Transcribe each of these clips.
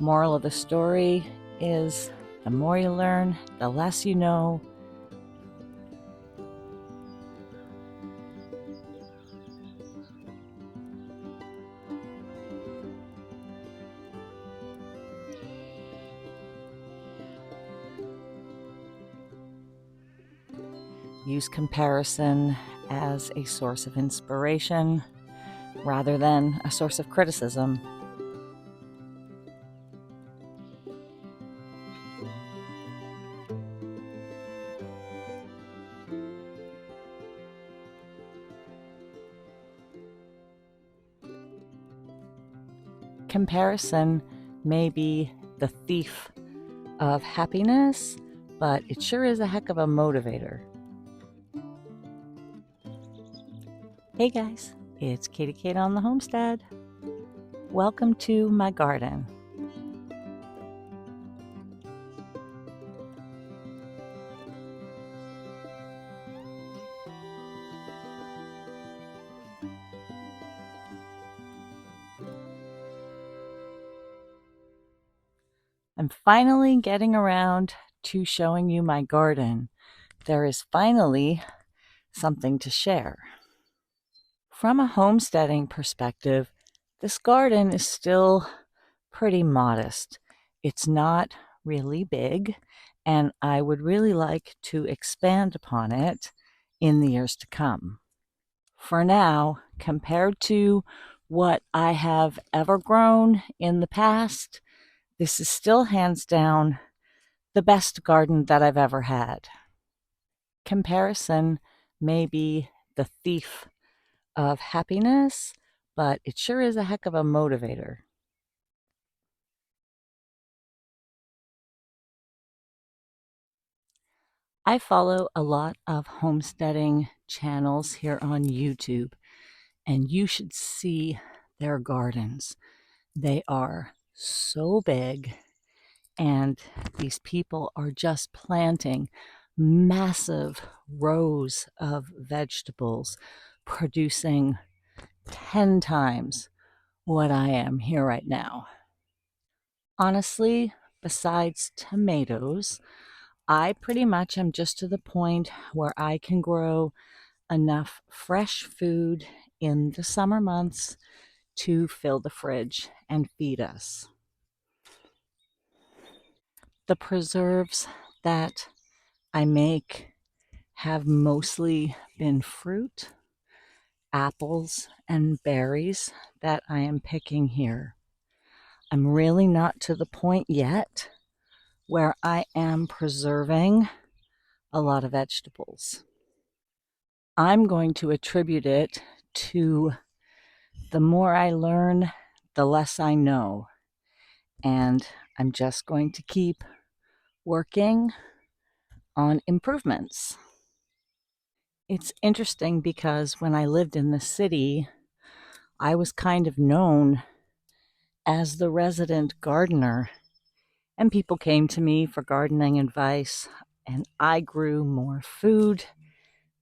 Moral of the story is the more you learn, the less you know. Use comparison as a source of inspiration rather than a source of criticism. Comparison may be the thief of happiness, but it sure is a heck of a motivator. Hey guys, it's Katie Kate on the Homestead. Welcome to my garden. I'm finally getting around to showing you my garden. There is finally something to share. From a homesteading perspective, this garden is still pretty modest. It's not really big, and I would really like to expand upon it in the years to come. For now, compared to what I have ever grown in the past, this is still hands down the best garden that I've ever had. Comparison may be the thief of happiness, but it sure is a heck of a motivator. I follow a lot of homesteading channels here on YouTube, and you should see their gardens. They are so big, and these people are just planting massive rows of vegetables, producing 10 times what I am here right now. Honestly, besides tomatoes, I pretty much am just to the point where I can grow enough fresh food in the summer months to fill the fridge and feed us. The preserves that I make have mostly been fruit, apples, and berries that I am picking here. I'm really not to the point yet where I am preserving a lot of vegetables. I'm going to attribute it to the more I learn, the less I know. And I'm just going to keep working on improvements. It's interesting because when I lived in the city, I was kind of known as the resident gardener, and people came to me for gardening advice, and I grew more food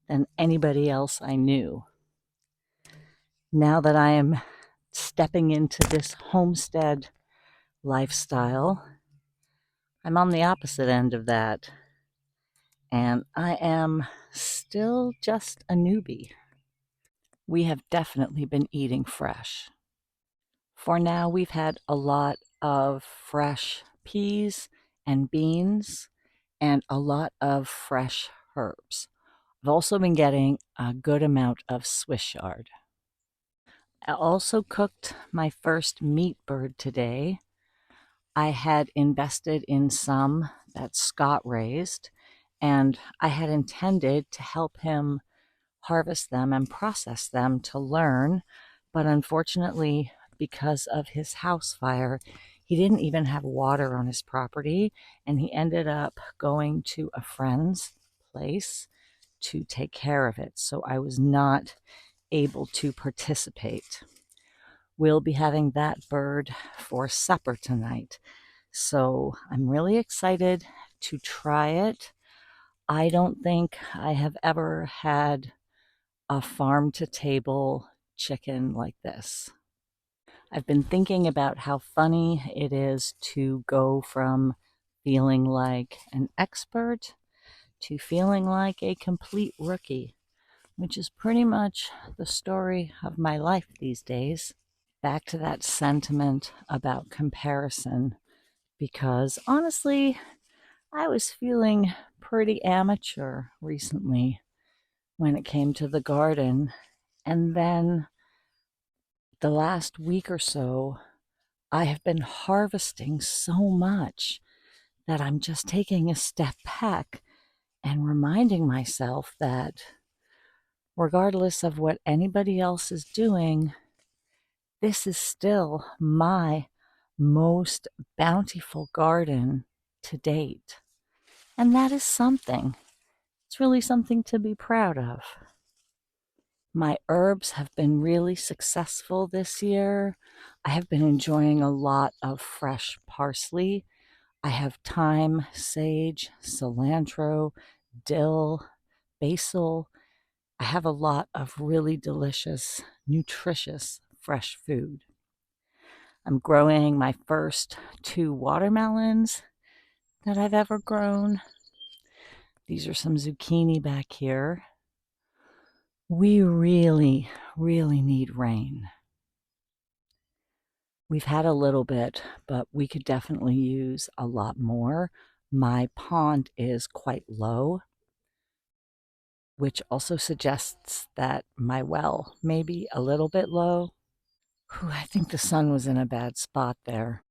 than anybody else I knew. Now that I am stepping into this homestead lifestyle, I'm on the opposite end of that, and I am still just a newbie. We have definitely been eating fresh. For now, we've had a lot of fresh peas and beans and a lot of fresh herbs. I've also been getting a good amount of Swiss chard. I also cooked my first meat bird today. I had invested in some that Scott raised, and I had intended to help him harvest them and process them to learn, but unfortunately, because of his house fire, he didn't even have water on his property, and he ended up going to a friend's place to take care of it. So I was not able to participate. We'll be having that bird for supper tonight. So I'm really excited to try it. I don't think I have ever had a farm to table chicken like this. I've been thinking about how funny it is to go from feeling like an expert to feeling like a complete rookie, which is pretty much the story of my life these days. Back to that sentiment about comparison, because honestly, I was feeling pretty amateur recently when it came to the garden. And then the last week or so, I have been harvesting so much that I'm just taking a step back and reminding myself that regardless of what anybody else is doing, this is still my most bountiful garden to date. And that is something. It's really something to be proud of. My herbs have been really successful this year. I have been enjoying a lot of fresh parsley. I have thyme, sage, cilantro, dill, basil. I have a lot of really delicious, nutritious, fresh food. I'm growing my first 2 watermelons that I've ever grown. These are some zucchini back here. We really, really need rain. We've had a little bit, but we could definitely use a lot more. My pond is quite low, which also suggests that my well may be a little bit low. Whew, I think the sun was in a bad spot there.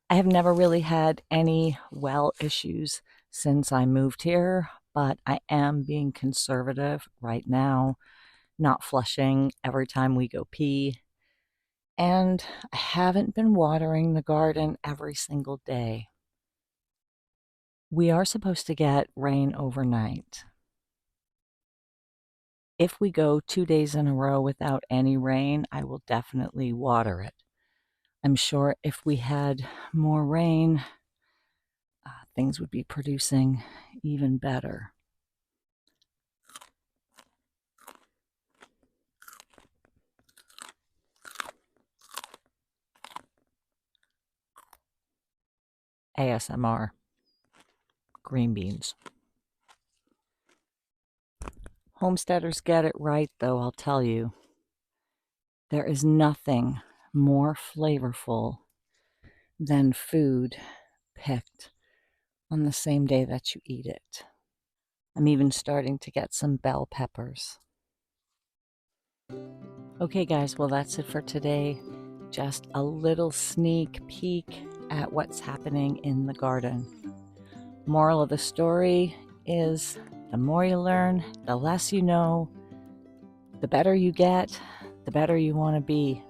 I have never really had any well issues since I moved here, but I am being conservative right now, not flushing every time we go pee. And I haven't been watering the garden every single day. We are supposed to get rain overnight. If we go 2 days in a row without any rain, I will definitely water it. I'm sure if we had more rain, things would be producing even better. ASMR. Green beans. Homesteaders get it right, though, I'll tell you. There is nothing more flavorful than food picked on the same day that you eat it. I'm even starting to get some bell peppers. Okay, guys, well, that's it for today. Just a little sneak peek at what's happening in the garden. Moral of the story is the more you learn, the less you know, the better you get, the better you want to be.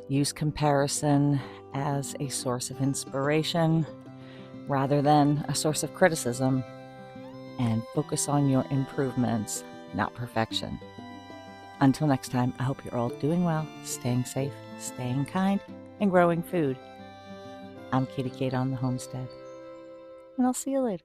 Use comparison as a source of inspiration rather than a source of criticism, and focus on your improvements, not perfection. Until next time, I hope you're all doing well, staying safe, staying kind, and growing food. I'm Kitty Kate on the Homestead, and I'll see you later.